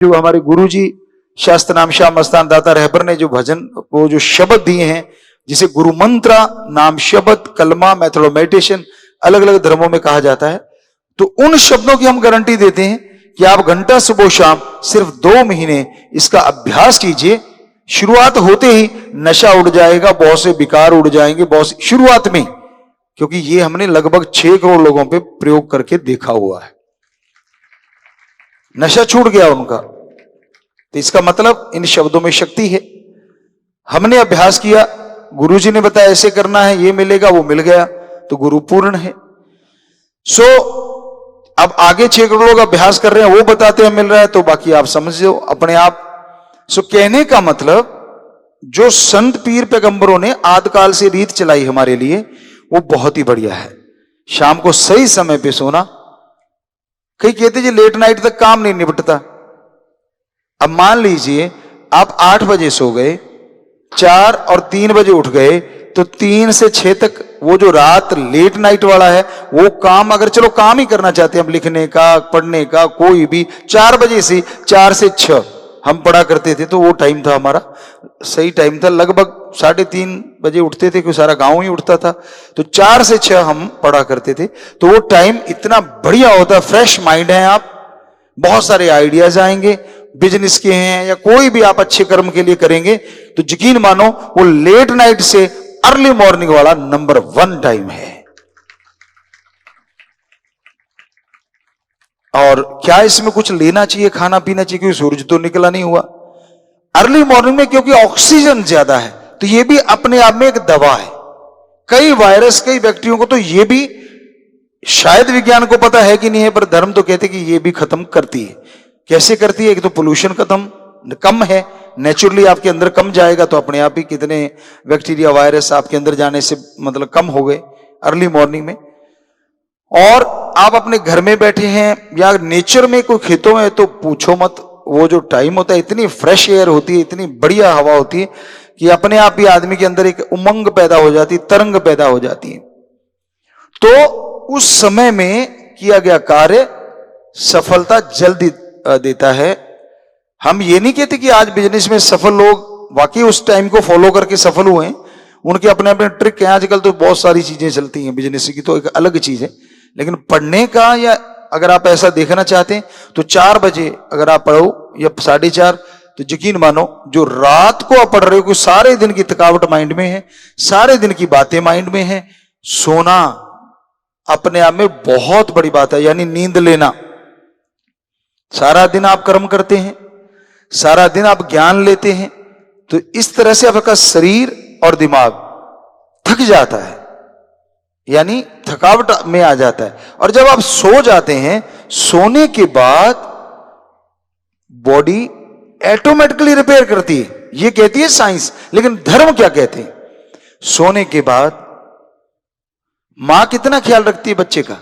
जो हमारे गुरुजी शास्त्र नाम श्याम मस्तान दाता रहबर ने जो भजन वो जो शब्द दिए हैं, जिसे गुरु मंत्र नाम शब्द कलमा मेथड ऑफ मेडिटेशन अलग अलग धर्मों में कहा जाता है, तो उन शब्दों की हम गारंटी देते हैं कि आप घंटा सुबह शाम सिर्फ 2 महीने इसका अभ्यास कीजिए। शुरुआत होते ही नशा उड़ जाएगा, बहुत से विकार उड़ जाएंगे, बहुत से शुरुआत में, क्योंकि ये हमने लगभग 6 करोड़ लोगों पे प्रयोग करके देखा हुआ है, नशा छूट गया उनका। तो इसका मतलब इन शब्दों में शक्ति है। हमने अभ्यास किया, गुरुजी ने बताया ऐसे करना है, ये मिलेगा, वो मिल गया, तो गुरु पूर्ण है। अब आगे 6 करोड़ लोग अभ्यास कर रहे हैं, वो बताते हैं मिल रहा है, तो बाकी आप समझो अपने आप। कहने का मतलब जो संत पीर पैगंबरों ने आदिकाल से रीत चलाई हमारे लिए, वो बहुत ही बढ़िया है। शाम को सही समय पे सोना। कई कहते जी लेट नाइट तक काम नहीं निपटता। अब मान लीजिए आप 8 बजे सो गए, 4 और 3 बजे उठ गए, तो 3 से 6 तक वो जो रात लेट नाइट वाला है, वो काम अगर चलो काम ही करना चाहते हैं हम, लिखने का पढ़ने का कोई भी, 4 बजे से 4 से 6 हम पढ़ा करते थे, तो वो टाइम था हमारा, सही टाइम था। लगभग 3:30 बजे उठते थे, क्योंकि सारा गांव ही उठता था, तो 4 से 6 हम पढ़ा करते थे। तो वो टाइम इतना बढ़िया होता, फ्रेश माइंड है आप, बहुत सारे आइडियाज आएंगे, बिजनेस के हैं या कोई भी आप अच्छे कर्म के लिए करेंगे, तो यकीन मानो वो लेट नाइट से अर्ली मॉर्निंग वाला नंबर 1 टाइम है। और क्या इसमें कुछ लेना चाहिए, खाना पीना चाहिए, क्योंकि सूरज तो निकला नहीं हुआ अर्ली मॉर्निंग में, क्योंकि ऑक्सीजन ज्यादा है, तो ये भी अपने आप में एक दवा है। कई वायरस, कई बैक्टीरिया को तो ये भी शायद विज्ञान को पता है कि नहीं है, पर धर्म तो कहते कि ये भी खत्म करती है। कैसे करती है? एक तो पोल्यूशन कम है, नेचुरली आपके अंदर कम जाएगा, तो अपने आप ही कितने बैक्टीरिया वायरस आपके अंदर जाने से मतलब कम हो गए अर्ली मॉर्निंग में। और आप अपने घर में बैठे हैं या नेचर में कोई खेतों में, तो पूछो मत, वो जो टाइम होता है इतनी फ्रेश एयर होती है, इतनी बढ़िया हवा होती है कि अपने आप ही आदमी के अंदर एक उमंग पैदा हो जाती है, तरंग पैदा हो जाती है। तो उस समय में किया गया कार्य सफलता जल्दी देता है। हम ये नहीं कहते कि आज बिजनेस में सफल लोग वाकई उस टाइम को फॉलो करके सफल हुए हैं, उनके अपने अपने ट्रिक हैं। आजकल तो बहुत सारी चीजें चलती हैं, बिजनेस की तो एक अलग चीज है, लेकिन पढ़ने का, या अगर आप ऐसा देखना चाहते हैं तो 4 बजे अगर आप पढ़ो या 4:30, तो यकीन मानो जो रात को आप पढ़ रहे हो, सारे दिन की थकावट माइंड में है, सारे दिन की बातें माइंड में है। सोना अपने आप में बहुत बड़ी बात है, यानी नींद लेना। सारा दिन आप कर्म करते हैं, सारा दिन आप ज्ञान लेते हैं, तो इस तरह से आपका शरीर और दिमाग थक जाता है, यानी थकावट में आ जाता है। और जब आप सो जाते हैं, सोने के बाद बॉडी ऑटोमेटिकली रिपेयर करती है, ये कहती है साइंस। लेकिन धर्म क्या कहते हैं? सोने के बाद मां कितना ख्याल रखती है बच्चे का।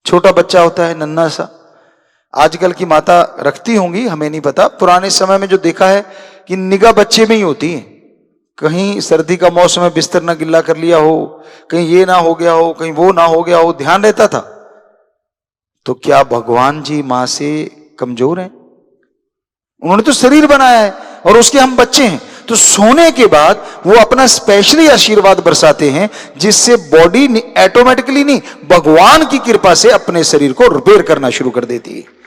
छोटा बच्चा होता है नन्हा सा, आजकल की माता रखती होंगी, हमें नहीं पता। पुराने समय में जो देखा है कि निगाह बच्चे में ही होती है, कहीं सर्दी का मौसम है बिस्तर ना गिल्ला कर लिया हो, कहीं ये ना हो गया हो, कहीं वो ना हो गया हो, ध्यान रहता था। तो क्या भगवान जी मां से कमजोर हैं? उन्होंने तो शरीर बनाया है और उसके हम बच्चे हैं। तो सोने के बाद वो अपना स्पेशली आशीर्वाद बरसाते हैं, जिससे बॉडी ऑटोमेटिकली नहीं, भगवान की कृपा से अपने शरीर को रिपेयर करना शुरू कर देती है।